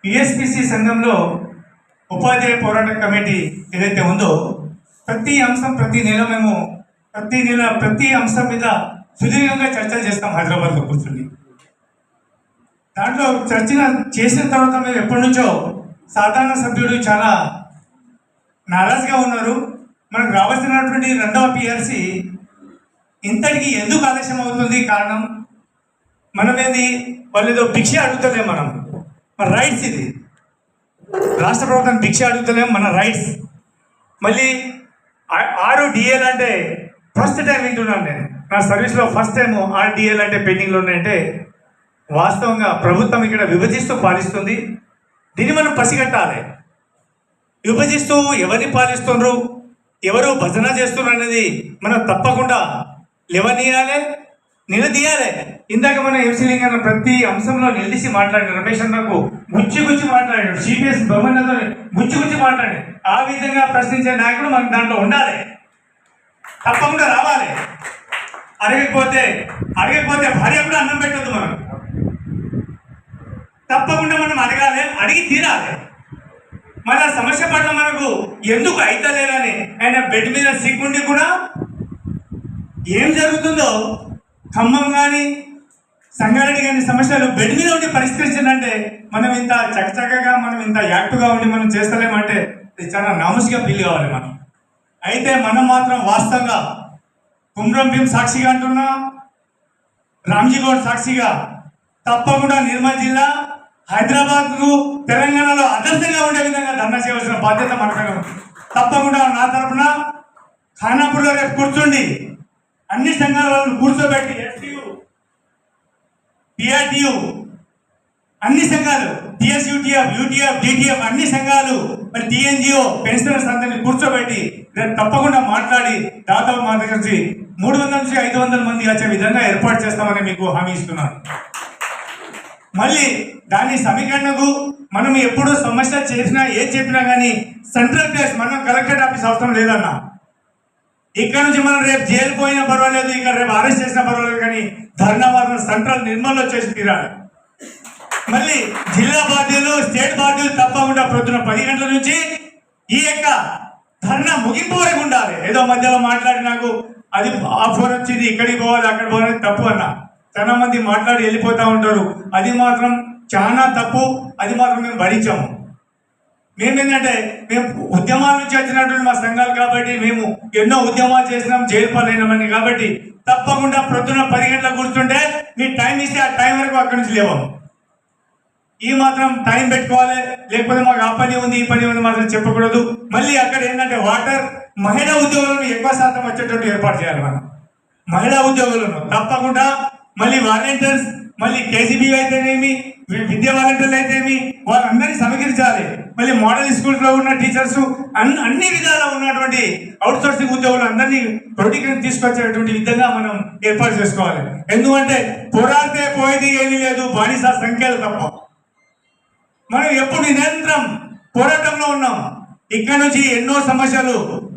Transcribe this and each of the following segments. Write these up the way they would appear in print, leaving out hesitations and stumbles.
పిఎస్పిసి సంఘంలో ఉపాధ్యాయ పోరాట కమిటీ ఏదైతే ఉందో ప్రతి అంశం ప్రతి నెల మేము ప్రతి అంశం మీద సుదీర్ఘంగా చర్చలు చేస్తాం హైదరాబాద్లో కూర్చుని. దాంట్లో చేసిన తర్వాత మేము ఎప్పటి నుంచో సాధారణ సభ్యుడు చాలా నారాజ్గా ఉన్నారు. మనకు రావాల్సినటువంటి రెండవ పిఆర్సి ఇంతటికి ఎందుకు ఆలస్యం అవుతుంది? కారణం మనమేది వాళ్ళు ఏదో భిక్ష అడుగుతలేం, మన రైట్స్ ఇది. రాష్ట్ర ప్రభుత్వం భిక్ష అడుగుతలేం, మన రైట్స్. మళ్ళీ 6 DL అంటే ఫస్ట్ టైం వింటున్నాను నేను నా సర్వీస్లో. ఫస్ట్ టైం 6 DL అంటే పెండింగ్లో ఉన్నాయంటే వాస్తవంగా ప్రభుత్వం ఇక్కడ విభజిస్తూ పాలిస్తుంది. దీన్ని మనం పసిగట్టాలి. విభజిస్తూ ఎవరిని పాలిస్తున్నారు, ఎవరు భజన చేస్తున్నారు అనేది మనం తప్పకుండా నిలదీయాలి. ఇందాక మన ఎంసీ లింగన్న ప్రతి అంశంలో నిలిచి మాట్లాడి రమేష్ అన్నకు గుచ్చి మాట్లాడాడు, సిపిఎస్ బొమ్మన్నతో గుచ్చి మాట్లాడి. ఆ విధంగా ప్రశ్నించే నాయకుడు మనకు దాంట్లో ఉండాలి, తప్పకుండా రావాలి. అడగకపోతే భార్య కూడా అన్నం పెట్టద్దు. మనం తప్పకుండా మనం అడగాలి, అడిగి తీరాలి. మన సమస్య పట్ల మనకు ఎందుకు అయితలేదని ఆయన బెడ్ మీద సిగ్గుండి కూడా ఏం జరుగుతుందో ఖమ్మం కానీ సంగారెడ్డి కానీ సమస్యలు బెడ్ మీద ఉండి పరిష్కరించిందంటే మనం ఇంత చక్కగా మనం ఇంత యాక్టివ్గా ఉండి మనం చేస్తలేమంటే చాలా నామూసిగా ఫీల్ కావాలి మనం. అయితే మనం మాత్రం వాస్తవంగా కుమ్రం భీం సాక్షిగా అంటున్నా, రామ్జీ గౌడ్ సాక్షిగా తప్పకుండా నిర్మల్ జిల్లా హైదరాబాద్కు తెలంగాణలో ఆదర్శంగా ఉండే విధంగా ధర్నా చేయవలసిన బాధ్యత మనపైన ఉంది. తప్పకుండా నా తరఫున ఖానాపూర్లో రేపు కూర్చోండి, అన్ని సంఘాల వాళ్ళని కూర్చోబెట్టి ఎస్టీయు, పిఆర్టీయు, అన్ని సంఘాలు, టీఎస్యూటీఎఫ్, యూటీఎఫ్, డిటిఎఫ్ అన్ని సంఘాలు, మరి టీఎన్జిఓ పెన్షనర్స్ అందరినీ కూర్చోబెట్టి రేపు తప్పకుండా మాట్లాడి దాదాపు మా దగ్గర నుంచి 300 నుంచి 500 మంది వచ్చే విధంగా ఏర్పాటు చేస్తామని మీకు హామీ ఇస్తున్నాను. మళ్ళీ దాని సమీకరణకు మనం ఎప్పుడు సమస్య చేసినా ఏది చెప్పినా కానీ సెంట్రల్ ప్లేస్ మనం కలెక్టరేట్ ఆఫీస్ అవసరం లేదన్నా. ఇక్కడ నుంచి మనం రేపు జైలు పోయినా పర్వాలేదు, ఇక్కడ రేపు అరెస్ట్ చేసినా పర్వాలేదు, కానీ ధర్నా మాత్రం సెంట్రల్ నిర్మల్లో చేసి తీరాలి. మళ్ళీ జిల్లా బాధ్యులు, స్టేట్ బాధ్యులు తప్పకుండా ప్రొద్దున 10 గంటల నుంచి ఈ యొక్క ధర్నా ముగింపు వరకు ఉండాలి. ఏదో మధ్యలో మాట్లాడి నాకు అది ఆ ఫోన్ వచ్చింది, ఇక్కడికి పోవాలి అక్కడ పోవాలి తప్పు అన్నా. చాలా మంది మాట్లాడి వెళ్ళిపోతూ ఉంటారు, అది మాత్రం చాలా తప్పు. అది మాత్రం మేము భరించాము. మేమేంటంటే మేము ఉద్యమాల నుంచి వచ్చినటువంటి మా సంఘాలు కాబట్టి మేము ఎన్నో ఉద్యమాలు చేసినాం, జైలు పాలైనామని. కాబట్టి తప్పకుండా ప్రొద్దున 10 గంటలకు కూర్చుంటే మీరు టైం ఇస్తే ఆ టైం వరకు అక్కడి నుంచి లేవాము. ఈ మాత్రం టైం పెట్టుకోవాలి, లేకపోతే మాకు ఆ పని ఉంది ఈ పని ఉంది మాత్రం చెప్పకూడదు. మళ్ళీ అక్కడ ఏంటంటే వాటర్ మహిళా ఉద్యోగులను ఎక్కువ శాతం వచ్చేటట్టు ఏర్పాటు చేయాలి. మనం మహిళా ఉద్యోగులను తప్పకుండా, మళ్ళీ వాలంటీర్స్, మళ్ళీ కేసీబీ అయితేనేమి, విద్యా వాలంటీర్లు అయితేమి, వాళ్ళందరినీ సమీకరించాలి. మళ్ళీ మోడల్ స్కూల్స్లో ఉన్న టీచర్స్, అన్ని విధాలా ఉన్నటువంటి అవుట్ సోర్సింగ్ ఉద్యోగులు అందరినీ ప్రొటికన్ తీసుకొచ్చేటువంటి విధంగా మనం ఏర్పాటు చేసుకోవాలి. ఎందుకంటే పోరాడితే పోయేది ఏమీ లేదు, బానిస సంఖ్యలు తప్ప. మనం ఎప్పుడు నిరంతరం పోరాటంలో ఉన్నాం. ఇక్కడ నుంచి ఎన్నో సమస్యలు,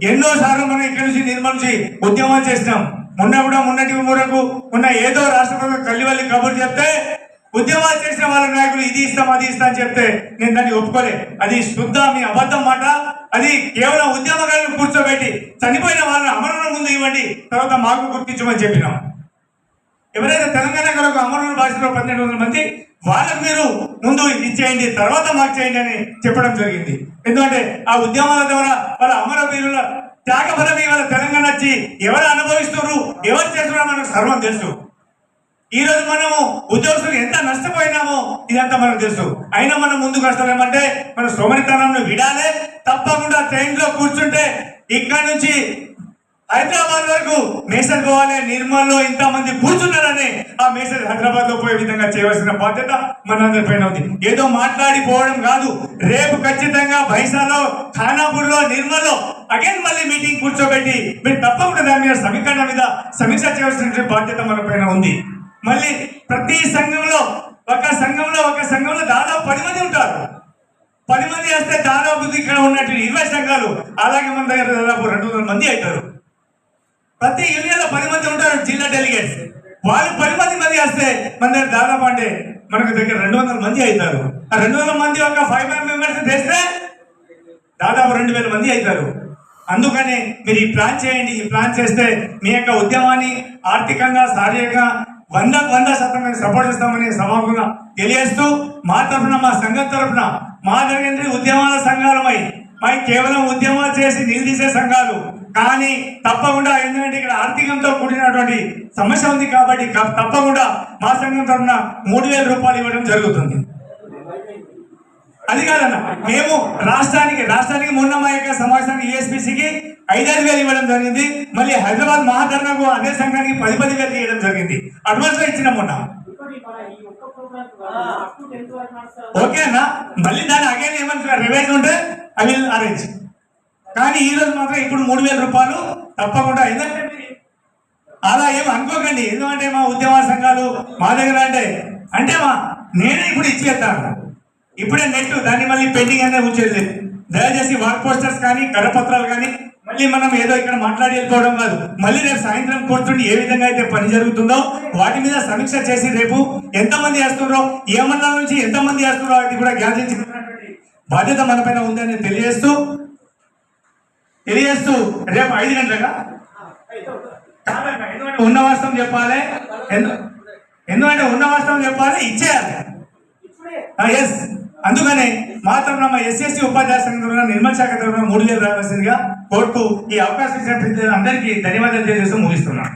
ఎన్నోసార్లు మనం ఇక్కడ నుంచి నిర్మల్ నుంచి ఉద్యమాలు చేసినాం. మొన్నటి వరకు ఉన్న ఏదో రాష్ట్ర ప్రభుత్వం కల్లివల్లి కబుర్లు చెప్తే ఉద్యమాలు చేసిన వాళ్ళ నాయకులు ఇది ఇస్తాం అది ఇస్తాం అని చెప్తే నేను దాన్ని ఒప్పుకోలే. అది శుద్ధ మీ అబద్ధం మాట. అది కేవలం ఉద్యమకారులను కూర్చోబెట్టి చనిపోయిన వాళ్ళని అమరుల ముందు ఇవ్వండి, తర్వాత మాకు గుర్తించమని చెప్పినాం. ఎవరైతే తెలంగాణ కొరకు అమరుల భాషలో 1200 మంది వాళ్ళకు మీరు ముందు ఇచ్చేయండి, తర్వాత మాకు చేయండి అని చెప్పడం జరిగింది. ఎందుకంటే ఆ ఉద్యమాల ద్వారా వాళ్ళ అమరవీరుల త్యాగఫలం ఇవాళ తెలంగాణ వచ్చి ఎవరు అనుభవిస్తున్నారు, ఎవరు చేస్తున్నారో మనకు సర్వం తెలుసు. ఈ రోజు మనము ఉద్యోగస్తులు ఎంత నష్టపోయినామో ఇదంతా మనకు తెలుసు. అయినా మనం ముందుకు వస్తామేమంటే మన సోమరితనంను విడాలి. తప్పకుండా ట్రైన్లో కూర్చుంటే ఇక్కడ నుంచి హైదరాబాద్ వరకు మెసేజ్ పోవాలి. నిర్మల్లో ఇంతమంది కూర్చున్నారని ఆ మెసేజ్ హైదరాబాద్ లో పోయే విధంగా చేయవలసిన బాధ్యత మనందరి పైన ఉంది. ఏదో మాట్లాడిపోవడం కాదు. రేపు ఖచ్చితంగా బైసాలో, ఖానాపూర్లో, నిర్మల్లో అగైన్ మళ్ళీ మీటింగ్ కూర్చోబెట్టి మీరు తప్పకుండా దాని మీద సమీకరణ మీద సమీక్ష చేయవలసిన బాధ్యత మన పైన ఉంది. మళ్ళీ ప్రతి సంఘంలో ఒక సంఘంలో దాదాపు 10 మంది ఉంటారు. 10 మంది వస్తే దాదాపు ఇక్కడ ఉన్నట్టు 20 సంఘాలు, అలాగే మన దగ్గర దాదాపు 200 మంది అవుతారు. ప్రతి యూనియన్లో 10 మంది ఉంటారు జిల్లా డెలిగేట్స్. వాళ్ళు 10 మంది వస్తే మన దగ్గర దాదాపు అంటే మనకు దగ్గర 200 మంది అవుతారు. 200 మంది ఒక 5 మెంబర్స్ చేస్తే దాదాపు 2000 మంది అవుతారు. అందుకని మీరు ఈ ప్లాన్ చేయండి. ఈ ప్లాన్ చేస్తే మీ యొక్క ఉద్యమాన్ని ఆర్థికంగా శారీరకంగా 100% మేము సపోర్ట్ చేస్తామని సమాపంగా తెలియజేస్తూ మా తరఫున మా సంఘం తరఫున మా దగ్గర ఉద్యమాల సంఘాలమై కేవలం ఉద్యమాలు చేసి నిలదీసే సంఘాలు కానీ తప్పకుండా ఎందుకంటే ఇక్కడ ఆర్థికంతో కూడినటువంటి సమస్య ఉంది కాబట్టి తప్పకుండా మా సంఘం తరఫున 3000 రూపాయలు ఇవ్వడం జరుగుతుంది. అది కాదన్న మేము రాష్ట్రానికి మొన్న మా యొక్క సమావేశానికి ESPCకి 5,000 ఇవ్వడం జరిగింది. మళ్ళీ హైదరాబాద్ మహాధర్నాకు అదే సంఘానికి 10,000 ఇవ్వడం జరిగింది. అడ్వాన్స్ గా ఇచ్చిన మొన్న. ఓకే అన్న, మళ్ళీ దాన్ని అగైన్ ఏమన్నా రివైజ్ ఉంటే ఐ విల్ అరేంజ్. కానీ ఈ రోజు మాత్రం ఇప్పుడు 3,000 రూపాయలు తప్పకుండా. ఎందుకంటే అలా ఏం అనుకోకండి. ఎందుకంటే మా ఉద్యమ సంఘాలు మా దగ్గర అంటే నేనే ఇప్పుడు ఇచ్చేస్తాను. ఇప్పుడే నెట్ దాన్ని మళ్ళీ పెండింగ్ అనేది ఉంచేది. దయచేసి వర్క్ పోస్టర్స్ కానీ కరపత్రాలు కానీ మళ్ళీ మనం ఏదో ఇక్కడ మాట్లాడి వెళ్ళిపోవడం కాదు. మళ్ళీ రేపు సాయంత్రం కూర్చుండి ఏ విధంగా అయితే పని జరుగుతుందో వాటి మీద సమీక్ష చేసి రేపు ఎంతమంది వేస్తున్నారో ఏ మండలం నుంచి ఎంతమంది వేస్తున్నారో అది కూడా జ్ఞాపించుకున్నటువంటి బాధ్యత మన పైన ఉందని తెలియజేస్తూ రేపు 5 గంటలుగా ఎందుకంటే ఉన్న వాస్తవం చెప్పాలి. ఎందుకంటే ఉన్న వాస్తవం చెప్పాలి, ఇచ్చేయాలి. ఎస్, అందుకనే మా తరఫున మా SSC ఉపాధ్యాయ సంఘం తరఫున నిర్మల్ శాఖ తరఫున 3,000 రావాల్సిందిగా కోరుతూ ఈ అవకాశం ఇచ్చిన అందరికీ ధన్యవాదాలు తెలియజేస్తూ ముగిస్తున్నాను.